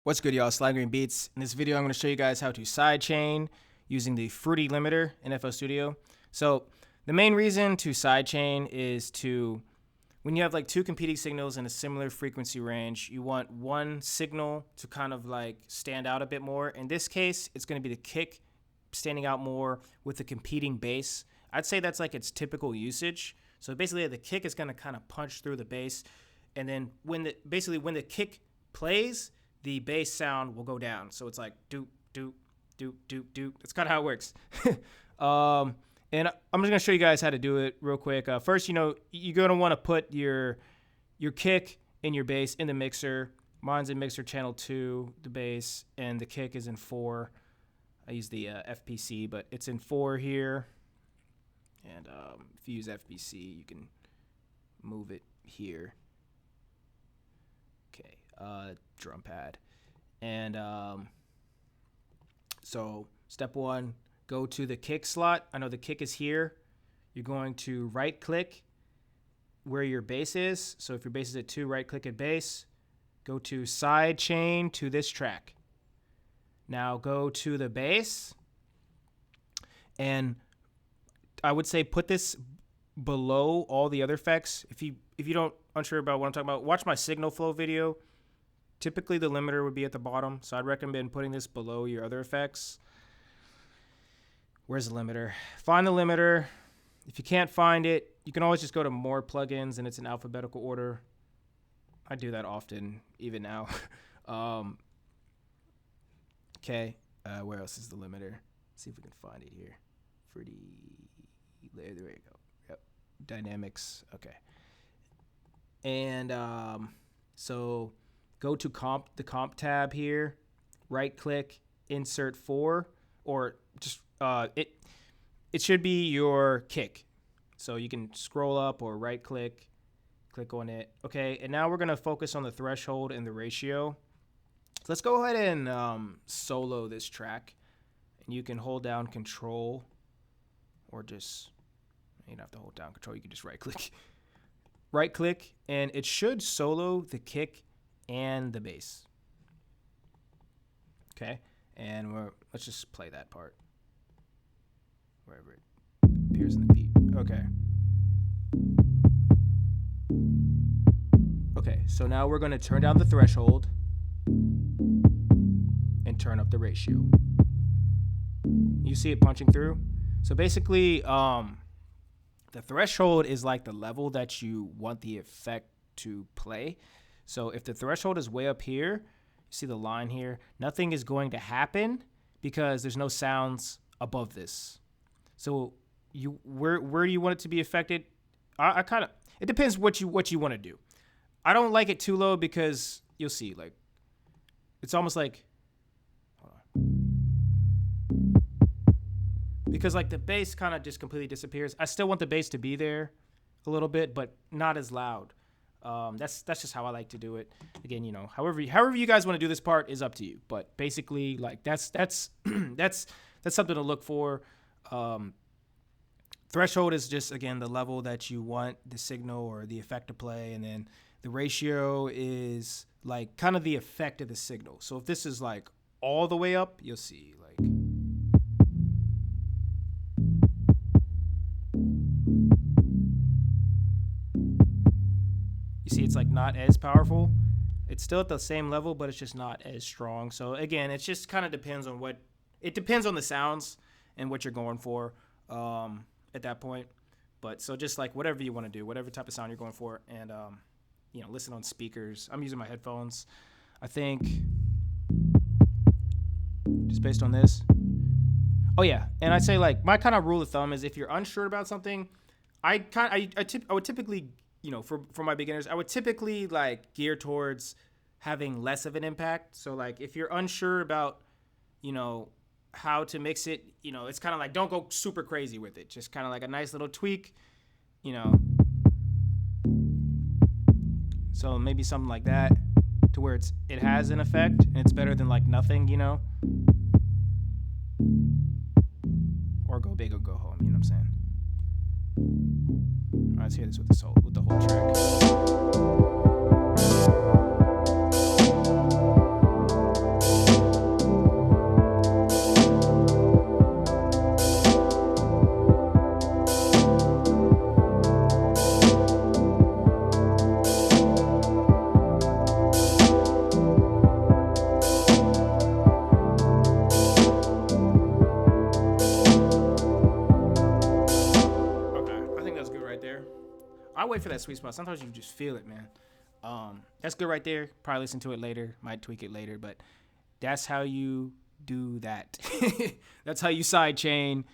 What's good, y'all? Slide Green Beats. In this video, I'm going to show you guys how to sidechain using the Fruity limiter in FL Studio. So the main reason to sidechain is to, when you have like two competing signals in a similar frequency range, you want one signal to kind of like stand out a bit more. In this case, it's going to be the kick standing out more with the competing bass. I'd say that's like its typical usage. So basically the kick is going to kind of punch through the bass. And then when the kick plays, the bass sound will go down. So it's like doop, doop, doop, doop, doop. That's kind of how it works. And I'm just going to show you guys how to do it real quick. First, you're going to want to put your kick and your bass in the mixer. Mine's in mixer channel 2, the bass, and the kick is in 4. I use the FPC, but it's in 4 here. And if you use FPC, you can move it here. Okay, drum pad. And so step 1, go to the kick slot. I know the kick is here. You're going to right click where your bass is. So if your bass is at 2, right click at bass. Go to sidechain to this track. Now go to the bass. And I would say put this below all the other effects. If you don't unsure about what I'm talking about, watch my signal flow video. Typically the limiter would be at the bottom, so I'd recommend putting this below your other effects. Where's the limiter? Find the limiter. If you can't find it, you can always just go to more plugins and it's in alphabetical order. I do that often, even now. Okay, where else is the limiter? Let's see if we can find it here. There you go. Yep, dynamics. Okay, and so go to the comp tab here, right click, insert 4, or just it should be your kick. So you can scroll up or right click on it. Okay, and now we're gonna focus on the threshold and the ratio. Let's go ahead and solo this track, and you can hold down Control, or just, you don't have to hold down Control, you can just right click, and it should solo the kick and the bass. Okay, and let's just play that part wherever it appears in the beat. Okay, so now we're going to turn down the threshold and turn up the ratio. You see it punching through? So basically the threshold is like the level that you want the effect to play. So if the threshold is way up here, you see the line here, nothing is going to happen because there's no sounds above this. So where do you want it to be affected? I kind of, it depends what you want to do. I don't like it too low because you'll see, like, it's almost like, hold on. Because like the bass kind of just completely disappears. I still want the bass to be there a little bit, but not as loud. That's just how I like to do it. Again, however you guys want to do this part is up to you. But basically, like that's something to look for. Threshold is just, again, the level that you want the signal or the effect to play, and then the ratio is like kind of the effect of the signal. So if this is like all the way up, you'll see like. You see, it's like not as powerful. It's still at the same level, but it's just not as strong. So again, it just kind of depends on the sounds and what you're going for at that point. But so just like whatever you want to do, whatever type of sound you're going for, and listen on speakers. I'm using my headphones. I think just based on this. Oh yeah, and I'd say like my kind of rule of thumb is if you're unsure about something, I would typically, for my beginners, I would typically like gear towards having less of an impact. So like if you're unsure about, how to mix it, it's kind of like, don't go super crazy with it. Just kind of like a nice little tweak, So maybe something like that to where it has an effect and it's better than like nothing, or go big or go home, you know what I'm saying? All right, let's hear this with the whole track. I'll wait for that sweet spot. Sometimes you just feel it, man. That's good right there. Probably listen to it later. Might tweak it later, but that's how you do that. That's how you sidechain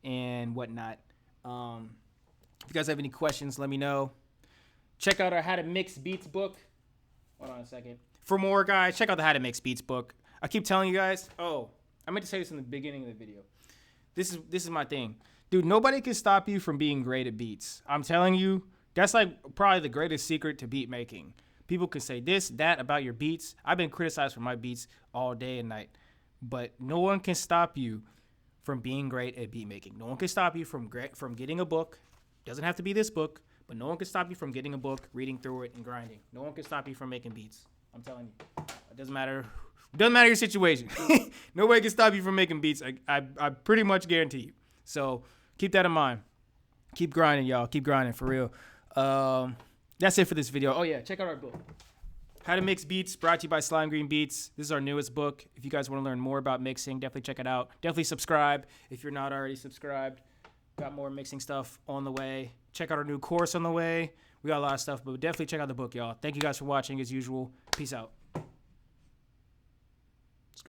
and whatnot. If you guys have any questions, let me know. Check out our How to Mix Beats book. Hold on a second. For more, guys, check out the How to Mix Beats book. I keep telling you guys. Oh, I meant to say this in the beginning of the video. This is my thing. Dude, nobody can stop you from being great at beats. I'm telling you, that's like probably the greatest secret to beat making. People can say this, that about your beats. I've been criticized for my beats all day and night. But no one can stop you from being great at beat making. No one can stop you from getting a book. Doesn't have to be this book, but no one can stop you from getting a book, reading through it, and grinding. No one can stop you from making beats. I'm telling you. It doesn't matter. Doesn't matter your situation. Nobody can stop you from making beats. I pretty much guarantee you. So keep that in mind. Keep grinding, y'all. Keep grinding, for real. That's it for this video. Oh, yeah. Check out our book. How to Mix Beats, brought to you by Slime Green Beats. This is our newest book. If you guys want to learn more about mixing, definitely check it out. Definitely subscribe if you're not already subscribed. Got more mixing stuff on the way. Check out our new course on the way. We got a lot of stuff, but definitely check out the book, y'all. Thank you guys for watching as usual. Peace out.